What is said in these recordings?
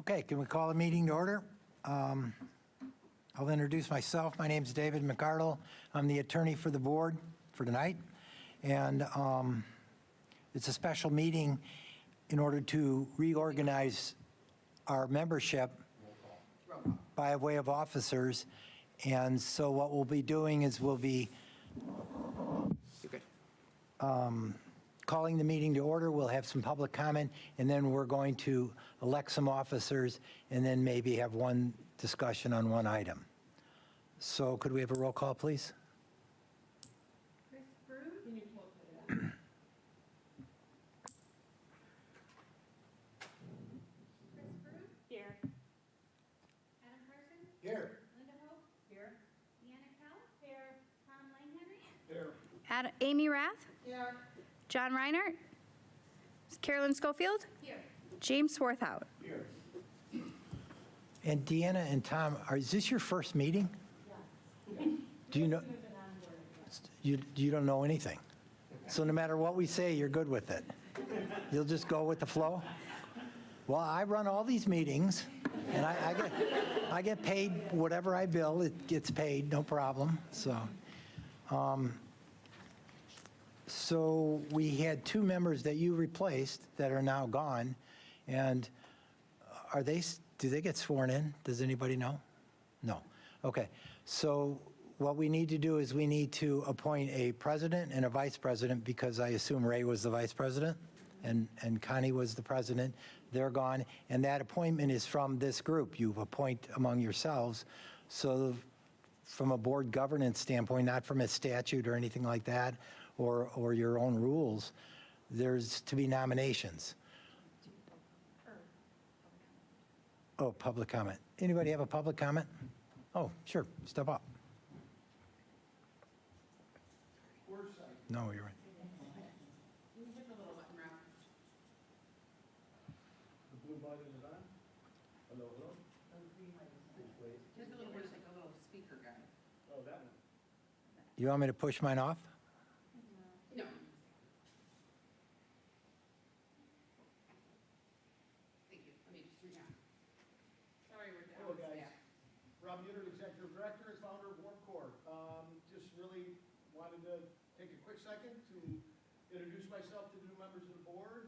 Okay, can we call the meeting to order? I'll introduce myself. My name's David McArdle. I'm the attorney for the board for tonight. And it's a special meeting in order to reorganize our membership by way of officers. And so what we'll be doing is we'll be calling the meeting to order. We'll have some public comment, and then we're going to elect some officers, and then maybe have one discussion on one item. So could we have a roll call, please? Chris Brew? Can you pull it up? Chris Brew? Here. Adam Carson? Here. Linda Hope? Here. Deanna Kell? Here. Tom Langhenry? Here. Amy Rath, Here. John Reinhardt, Carolyn Schofield, Here. James Swarthout. Here. And Deanna and Tom, is this your first meeting? Yes. Do you know, you don't know anything? So no matter what we say, you're good with it? You'll just go with the flow? Well, I run all these meetings, and I get paid whatever I bill, it gets paid, no problem, so. So we had two members that you replaced that are now gone, and do they get sworn in? Does anybody know? No. Okay. So what we need to do is we need to appoint a president and a vice president, because I assume Ray was the vice president and Connie was the president. They're gone, and that appointment is from this group. You appoint among yourselves. So from a board governance standpoint, not from a statute or anything like that, or your own rules, there's to be nominations. Oh, public comment. Anybody have a public comment? Oh, sure, step up. No, you're right. You can hit the little button, Rob. The blue button is on? Hello, hello? Hit the little, there's like a little speaker guy. Oh, that one. You want me to push mine off? No. Thank you. Let me just read down. Sorry, we're down. Hello, guys. Yeah. Rob Mueller, Executive Director and founder of Warp Core. Just really wanted to take a quick second to introduce myself to the new members of the board,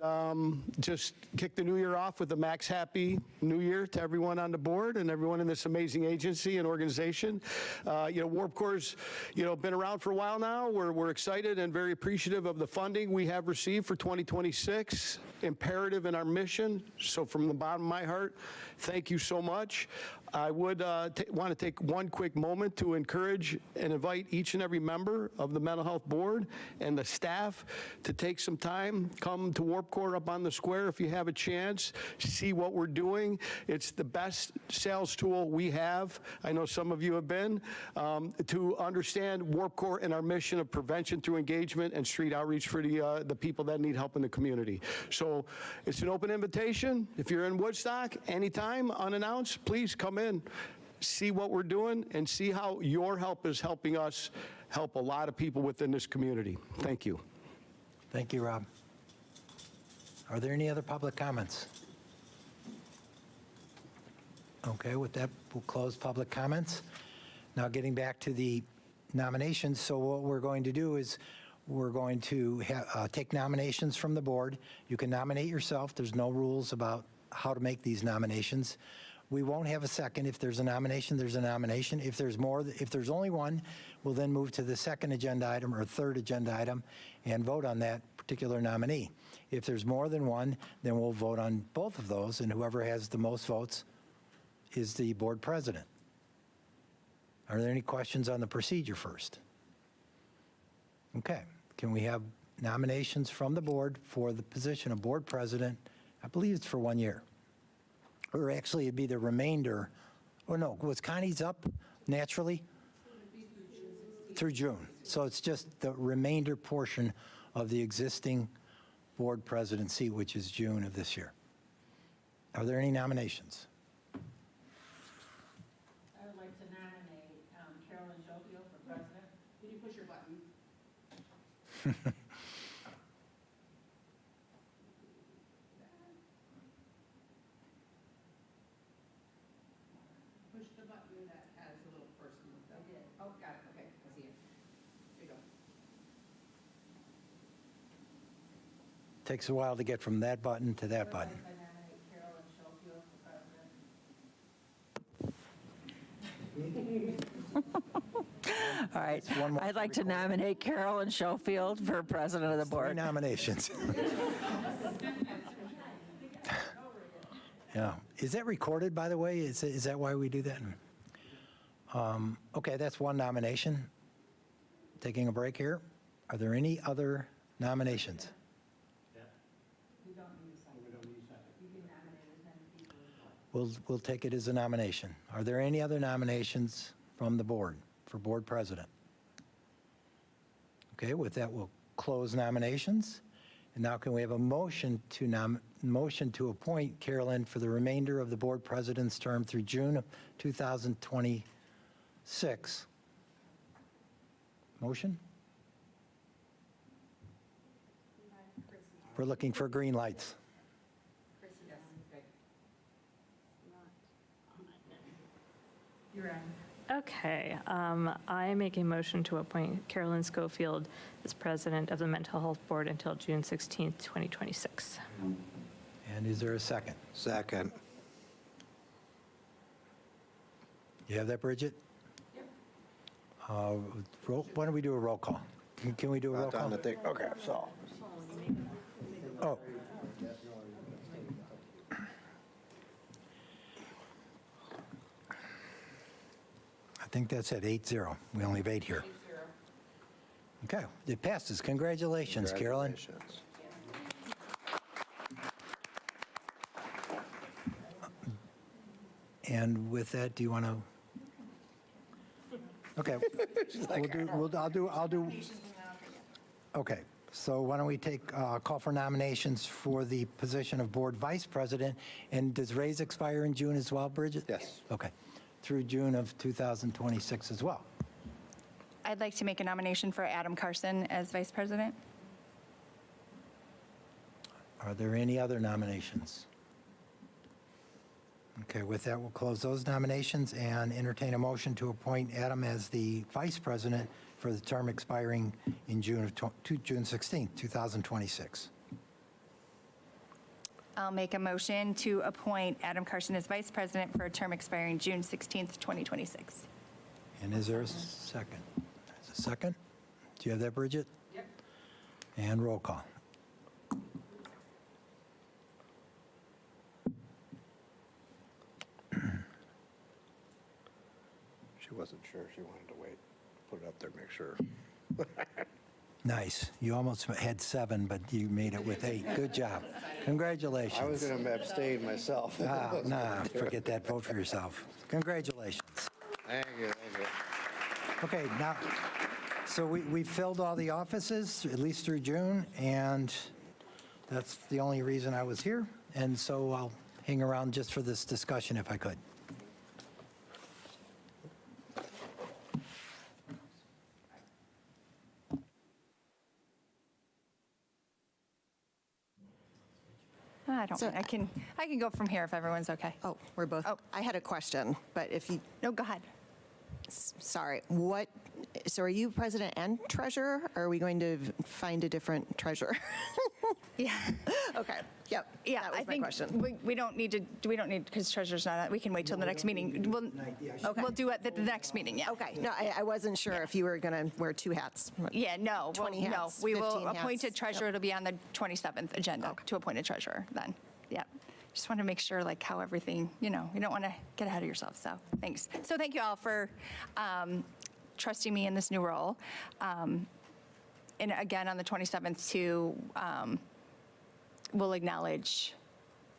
and just kick the new year off with a max happy new year to everyone on the board and everyone in this amazing agency and organization. Warp Core's, been around for a while now. We're excited and very appreciative of the funding we have received for 2026, imperative in our mission. So from the bottom of my heart, thank you so much. I would want to take one quick moment to encourage and invite each and every member of the Mental Health Board and the staff to take some time, come to Warp Core up on the square if you have a chance, see what we're doing. It's the best sales tool we have. I know some of you have been, to understand Warp Core and our mission of prevention through engagement and street outreach for the people that need help in the community. So it's an open invitation. If you're in Woodstock, anytime, unannounced, please come in, see what we're doing, and see how your help is helping us help a lot of people within this community. Thank you. Thank you, Rob. Are there any other public comments? Okay, with that, we'll close public comments. Now getting back to the nominations, so what we're going to do is we're going to take nominations from the board. You can nominate yourself. There's no rules about how to make these nominations. We won't have a second. If there's a nomination, there's a nomination. If there's only one, we'll then move to the second agenda item or third agenda item and vote on that particular nominee. If there's more than one, then we'll vote on both of those, and whoever has the most votes is the board president. Are there any questions on the procedure first? Okay, can we have nominations from the board for the position of board president? I believe it's for 1 year. Or actually, it'd be the remainder. Oh, no, was Connie's up naturally? Through June. So it's just the remainder portion of the existing board presidency, which is June of this year. Are there any nominations? I would like to nominate Carolyn Schofield for president. Can you push your button? Takes a while to get from that button to that button. I nominate Carolyn Schofield for president. All right. one more I'd like to nominate Carolyn Schofield for president of the Three board. nominations. Yeah. Is that recorded, by the way? Is that why we do that? Okay, that's one nomination. Taking a break here. Are there any other nominations? You don't need a second. You can nominate as many people as you want. We'll take it as a nomination. Are there any other nominations from the board for board president? Okay, with that, we'll close nominations. And now can we have a motion to appoint Carolyn for the remainder of the board president's term through June of 2026? Motion? We're looking for green lights. You're on. Okay, I make a motion to appoint Carolyn Schofield as president of the Mental Health Board until June 16th, 2026. And is there a second? Second. You have that, Bridget? Yep. Why don't we do a roll call? Can we do a roll Not on call? the thing. Okay, so. Oh. I think that's at 8-0. We only have 8 here. Okay, it passes. Congratulations, Carolyn. Congratulations. And with that, do you want to? Okay. I'll do. Okay, so why don't we take a call for nominations for the position of board vice president? And does Ray's expire in June as well, Bridget? Yes. Okay, through June of 2026 as well. I'd like to make a nomination for Adam Carson as vice president. Are there any other nominations? Okay, with that, we'll close those nominations and entertain a motion to appoint Adam as the vice president for the term expiring in June 16th, 2026. I'll make a motion to appoint Adam Carson as vice president for a term expiring June 16th, 2026. And is there a second? There's a second? Do you have that, Bridget? Yep. And roll call. She wasn't sure. She wanted to wait. Put it up there, make sure. Nice. You almost had 7, but you made it with 8. Good job. I was Congratulations. going to abstain myself. Nah, forget that. Vote for yourself. Congratulations. Thank you, thank you. Okay, now, so we filled all the offices, at least through June, and that's the only reason I was here. And so I'll hang around just for this discussion if I could. I don't mind. I can go from here if everyone's okay. Oh, we're both, Oh. I had a question, but if you, No, go ahead. sorry, so are you president and treasurer, or are we going to find a different treasurer? Yeah. Okay, yep. Yeah, that was I my think question. we don't need to, because treasurer's not, we can wait till the next meeting. We'll do it at the next meeting, yeah. Okay, no, I wasn't sure if you were going to wear 2 hats. Yeah, no, 20 no. hats, We will 15 appoint a hats. treasurer. It'll be on the 27th agenda to appoint a treasurer then. Yeah. Just want to make sure like how everything, you don't want to get ahead of yourself. So thanks. So thank you all for trusting me in this new role. And again, on the 27th too, we'll acknowledge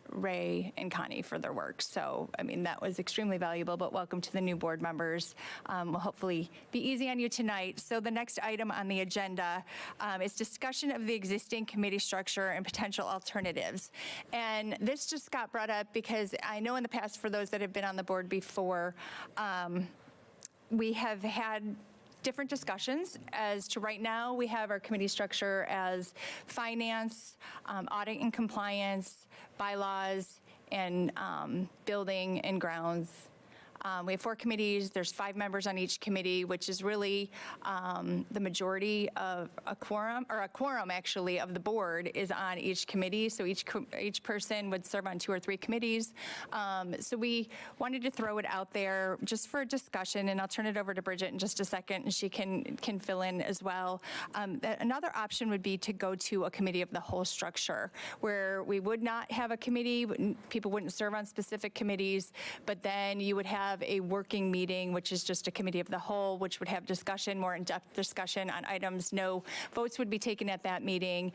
Ray and Connie for their work. So, I mean, that was extremely valuable, but welcome to the new board members. Will hopefully be easy on you tonight. So the next item on the agenda is discussion of the existing committee structure and potential alternatives. And this just got brought up because I know in the past, for those that have been on the board before, we have had different discussions. As to right now, we have our committee structure as finance, audit and compliance, bylaws, and building and grounds. We have 4 committees. There's 5 members on each committee, which is really the majority of a quorum, or a quorum actually, of the board is on each committee. So each person would serve on 2 or 3 committees. So we wanted to throw it out there just for discussion, and I'll turn it over to Bridget in just a second, and she can fill in as well. Another option would be to go to a committee of the whole structure, where we would not have a committee, people wouldn't serve on specific committees, but then you would have a working meeting, which is just a committee of the whole, which would have discussion, more in-depth discussion on items. No votes would be taken at that meeting.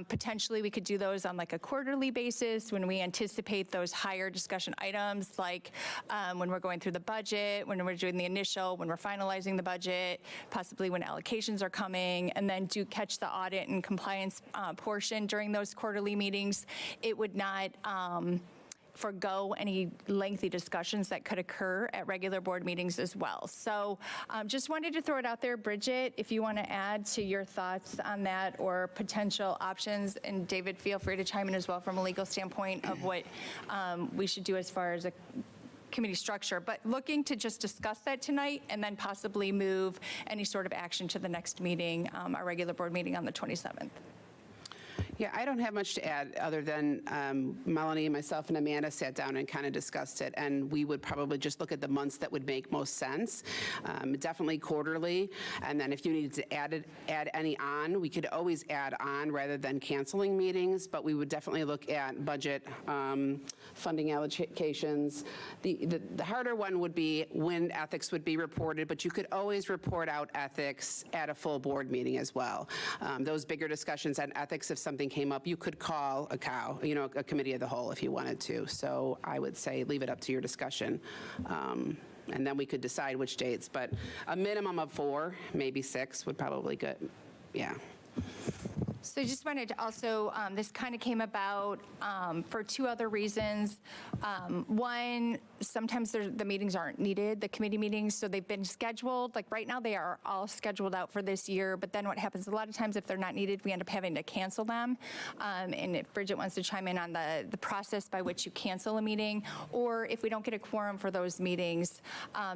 Potentially, we could do those on like a quarterly basis when we anticipate those higher discussion items, like when we're going through the budget, when we're doing the initial, when we're finalizing the budget, possibly when allocations are coming, and then do catch the audit and compliance portion during those quarterly meetings. It would not forgo any lengthy discussions that could occur at regular board meetings as well. So just wanted to throw it out there. Bridget, if you want to add to your thoughts on that or potential options, and David, feel free to chime in as well from a legal standpoint of what we should do as far as a committee structure, but looking to just discuss that tonight and then possibly move any sort of action to the next meeting, our regular board meeting on the 27th. Yeah, I don't have much to add other than Melanie, myself, and Amanda sat down and kind of discussed it, and we would probably just look at the months that would make most sense. Definitely quarterly, and then if you needed to add any on, we could always add on rather than canceling meetings, but we would definitely look at budget, funding allocations. The harder one would be when ethics would be reported, but you could always report out ethics at a full board meeting as well. Those bigger discussions on ethics, if something came up, you could call a committee of the whole if you wanted to. So I would say leave it up to your discussion. And then we could decide which dates, but a minimum of 4, maybe 6 would probably good. Yeah. So I just wanted to also, this kind of came about for 2 other reasons. One, sometimes the meetings aren't needed, the committee meetings, so they've been scheduled. Like right now, they are all scheduled out for this year, but then what happens, a lot of times if they're not needed, we end up having to cancel them. And if Bridget wants to chime in on the process by which you cancel a meeting, or if we don't get a quorum for those meetings,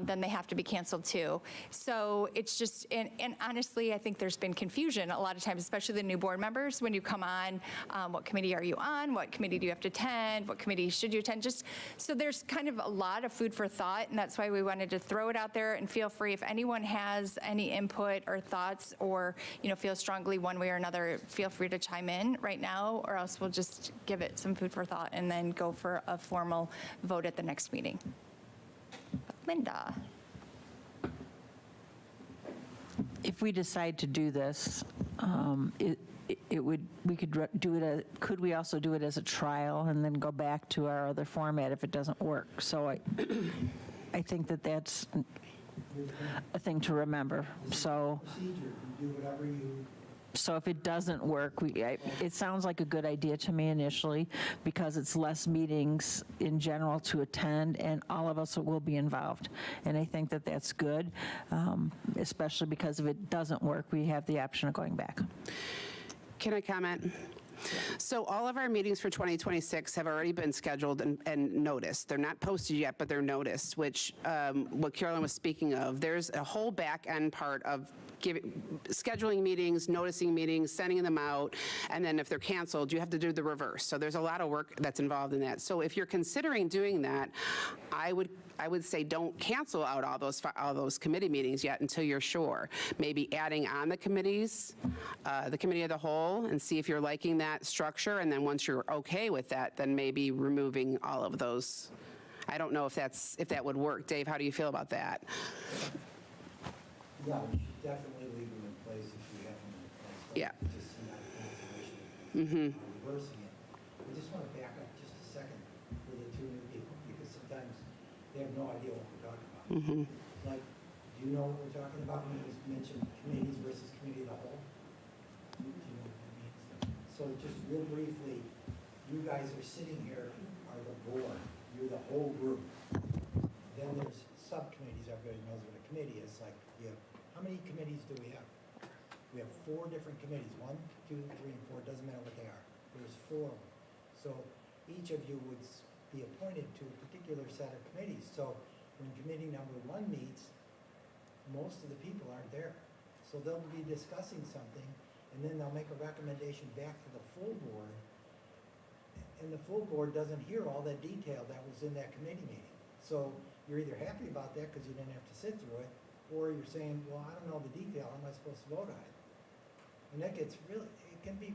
then they have to be canceled too. So it's just, and honestly, I think there's been confusion a lot of times, especially the new board members, when you come on, what committee are you on? What committee do you have to attend? What committee should you attend? Just so there's kind of a lot of food for thought, and that's why we wanted to throw it out there. And feel free, if anyone has any input or thoughts, or feel strongly one way or another, feel free to chime in right now, or else we'll just give it some food for thought and then go for a formal vote at the next meeting. Linda. If we decide to do this, could we also do it as a trial and then go back to our other format if it doesn't work? So I think that's a thing to remember. So if it doesn't work, it sounds like a good idea to me initially, because it's less meetings in general to attend, and all of us will be involved. And I think that's good, especially because if it doesn't work, we have the option of going back. Can I comment? So all of our meetings for 2026 have already been scheduled and noticed. They're not posted yet, but they're noticed, which what Carolyn was speaking of. There's a whole back end part of scheduling meetings, noticing meetings, sending them out, and then if they're canceled, you have to do the reverse. So there's a lot of work that's involved in that. So if you're considering doing that, I would say don't cancel out all those committee meetings yet until you're sure. Maybe adding on the committees, the committee of the whole, and see if you're liking that structure. And then once you're okay with that, then maybe removing all of those. I don't know if that would work. Dave, how do you feel about that? Yeah, we should definitely leave them in place if you have them in place. Yeah. Just see that cancellation, reversing it. We just want to back up just a second for the 2 new people, because sometimes they have no idea what we're talking about. Like, do you know what we're talking about when we mention committees versus committee of the whole? Do you know what that means? So just real briefly, you guys are sitting here, are the board. You're the whole group. Then there's subcommittees. Everybody knows what a committee is. Like, how many committees do we have? We have 4 different committees. 1, 2, 3, and 4. Doesn't matter what they are. There's 4 of them. So each of you would be appointed to a particular set of committees. So when committee number one meets, most of the people aren't there. So they'll be discussing something, and then they'll make a recommendation back to the full board, and the full board doesn't hear all that detail that was in that committee meeting. So you're either happy about that because you didn't have to sit through it, or you're saying, well, I don't know the detail, how am I supposed to vote on it? And that gets really, it can be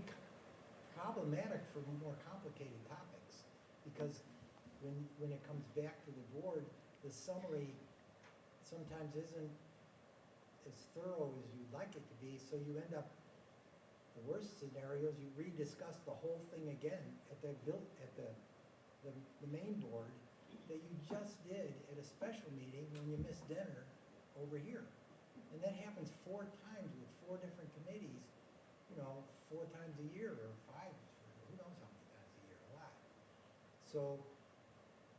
problematic for more complicated topics, because when it comes back to the board, the summary sometimes isn't as thorough as you'd like it to be, so you end up, the worst scenarios, you rediscuss the whole thing again at the main board that you just did at a special meeting when you missed dinner over here. And that happens 4 times with 4 different committees, 4 times a year, or 5, who knows how many times a year, a lot. So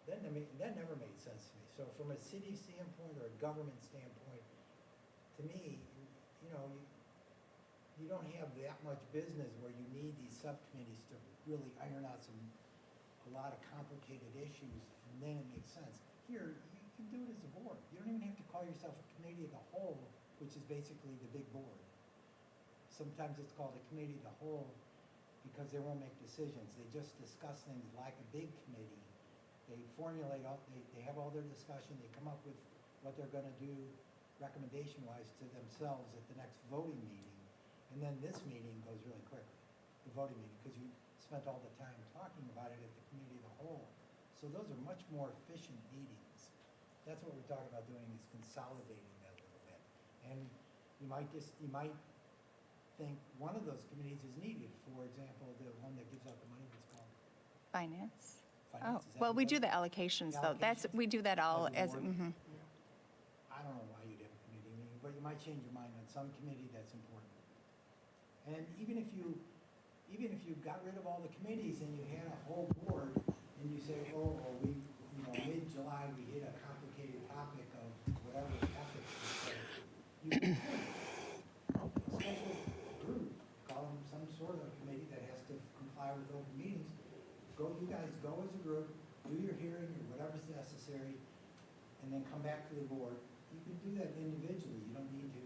that never made sense to me. So from a city standpoint or a government standpoint, to me, you don't have that much business where you need these subcommittees to really iron out a lot of complicated issues, and then it makes sense. Here, you can do it as a board. You don't even have to call yourself a committee of the whole, which is basically the big board. Sometimes it's called a committee of the whole because they won't make decisions. They just discuss things like a big committee. They formulate, they have all their discussion, they come up with what they're going to do recommendation-wise to themselves at the next voting meeting. And then this meeting goes really quickly, the voting meeting, because you spent all the time talking about it at the committee of the whole. So those are much more efficient meetings. That's what we're talking about doing, is consolidating that a little bit. And you might think one of those committees is needed. For example, the one that gives out the money, what's called? Finance. Finance, Oh, is that well, we what do it the is? allocations, though. Allocations? We do that all As as, a board? mhm. I don't know why you'd have a committee meeting, but you might change your mind on some committee that's important. And even if you got rid of all the committees and you had a whole board, and you say, mid-July, we hit a complicated topic of whatever ethics is said, you can a special group, call them some sort of committee that has to comply with open meetings. You guys go as a group, do your hearing or whatever's necessary, and then come back to the board. You can do that individually. You don't need to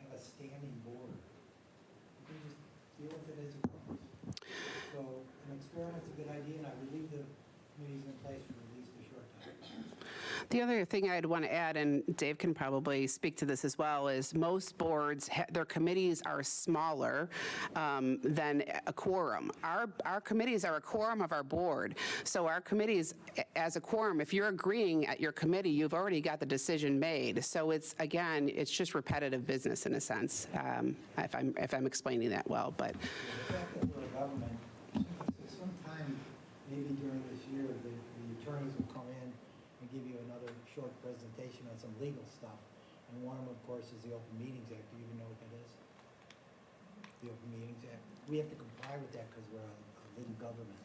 have a standing board. You can just deal with it as it comes. So an experiment's a good idea, and I would leave the committees in place for at least a short time. The other thing I'd want to add, and Dave can probably speak to this as well, is most boards, their committees are smaller than a quorum. Our committees are a quorum of our board. So our committees, as a quorum, if you're agreeing at your committee, you've already got the decision made. So it's just repetitive business in a sense, if I'm explaining that well. But The fact that we're a government, sometime maybe during this year, the attorneys will come in and give you another short presentation on some legal stuff. And one of them, of course, is the Open Meetings Act. Do you even know what that is? The Open Meetings Act. We have to comply with that because we're a little government.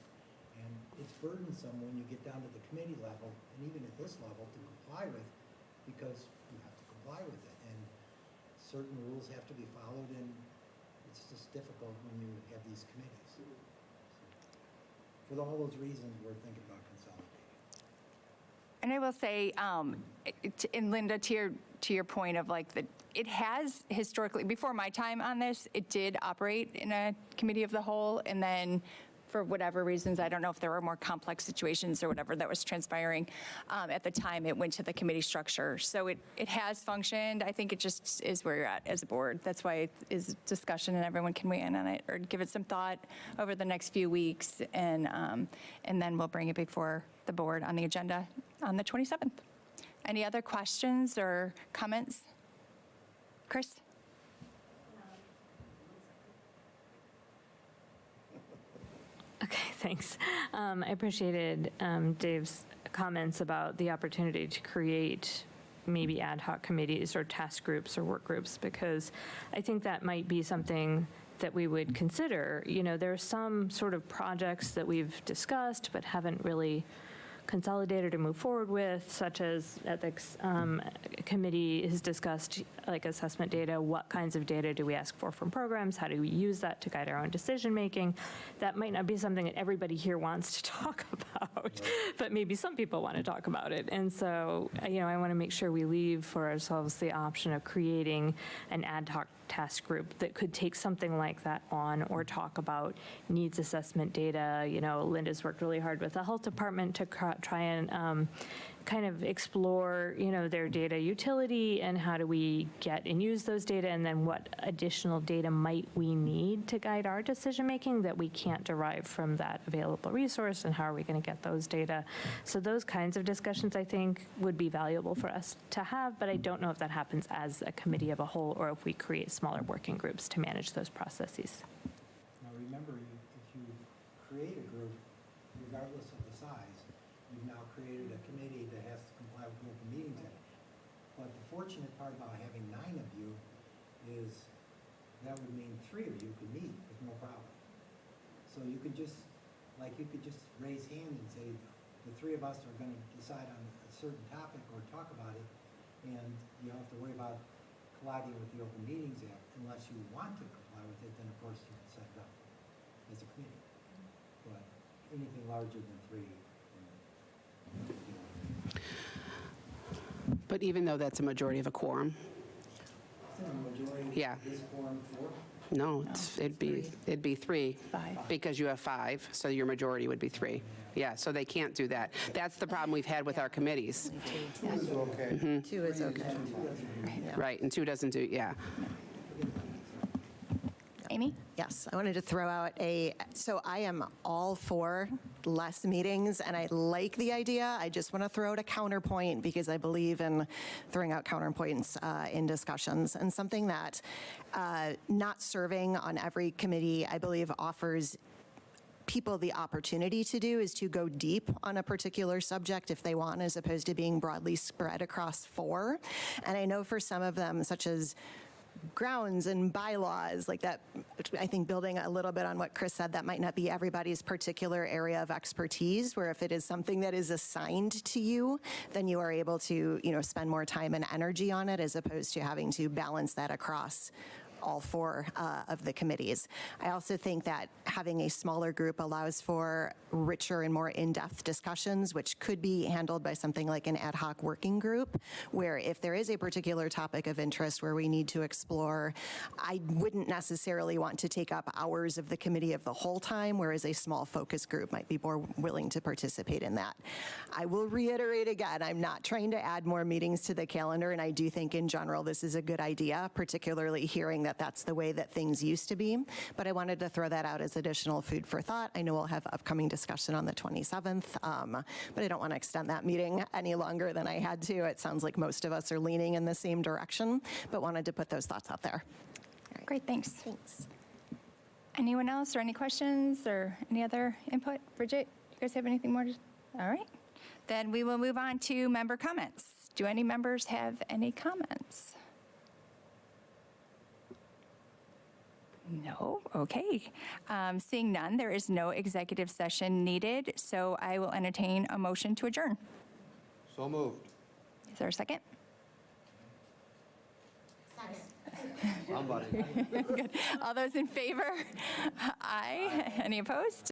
And it's burdensome when you get down to the committee level, and even at this level, to comply with, because you have to comply with it. And certain rules have to be followed, and it's just difficult when you have these committees. For all those reasons, we're thinking about consolidating. And I will say, and Linda, to your point of it has historically, before my time on this, it did operate in a committee of the whole, and then for whatever reasons, I don't know if there were more complex situations or whatever that was transpiring at the time, it went to the committee structure. So it has functioned. I think it just is where you're at as a board. That's why it is discussion and everyone can weigh in on it or give it some thought over the next few weeks, and then we'll bring it before the board on the agenda on the 27th. Any other questions or comments? Chris? Okay, thanks. I appreciated Dave's comments about the opportunity to create maybe ad hoc committees or task groups or work groups, because I think that might be something that we would consider. There are some sort of projects that we've discussed but haven't really consolidated or move forward with, such as ethics committee has discussed, like assessment data, what kinds of data do we ask for from programs, how do we use that to guide our own decision-making. That might not be something that everybody here wants to talk about, but maybe some people want to talk about it. And so, I want to make sure we leave for ourselves the option of creating an ad hoc task group that could take something like that on or talk about needs assessment data. Linda's worked really hard with the health department to try and kind of explore, their data utility and how do we get and use those data, and then what additional data might we need to guide our decision-making that we can't derive from that available resource, and how are we going to get those data. So those kinds of discussions, I think, would be valuable for us to have, but I don't know if that happens as a committee of a whole or if we create smaller working groups to manage those processes. Now, remember, if you create a group, regardless of the size, you've now created a committee that has to comply with the Open Meetings Act. But the fortunate part about having 9 of you is that would mean 3 of you could meet with no problem. So you could just raise hand and say, the 3 of us are going to decide on a certain topic or talk about it, and you don't have to worry about colliding with the Open Meetings Act. Unless you want to comply with it, then of course you can set it up as a committee. But anything larger than 3, But even though that's a majority of a quorum, isn't a majority Yeah. of this quorum 4? no, it'd be 3. Because you have 5, so your majority would be 3. Yeah, so they can't do that. That's the problem we've had with our committees. 2 is okay. Right, and 2 doesn't do, yeah. Amy? Yes, I wanted to throw out so I am all for less meetings, and I like the idea. I just want to throw out a counterpoint because I believe in throwing out counterpoints in discussions. And something that not serving on every committee, I believe, offers people the opportunity to do is to go deep on a particular subject if they want, as opposed to being broadly spread across 4. And I know for some of them, such as grounds and bylaws like that, I think building a little bit on what Chris said, that might not be everybody's particular area of expertise, where if it is something that is assigned to you, then you are able to, spend more time and energy on it, as opposed to having to balance that across all 4 of the committees. I also think that having a smaller group allows for richer and more in-depth discussions, which could be handled by something like an ad hoc working group, where if there is a particular topic of interest where we need to explore, I wouldn't necessarily want to take up hours of the committee of the whole time, whereas a small focus group might be more willing to participate in that. I will reiterate again, I'm not trying to add more meetings to the calendar, and I do think in general this is a good idea, particularly hearing that that's the way that things used to be. But I wanted to throw that out as additional food for thought. I know we'll have upcoming discussion on the 27th, but I don't want to extend that meeting any longer than I had to. It sounds like most of us are leaning in the same direction, but wanted to put those thoughts out there. Great, thanks. Thanks. Anyone else or any questions or any other input? Bridget, you guys have anything more? All right. Then we will move on to member comments. Do any members have any comments? No? Okay. Seeing none, there is no executive session needed, so I will entertain a motion to adjourn. So moved. Is there a second? Somebody. Good. All those in favor? Aye. Any opposed?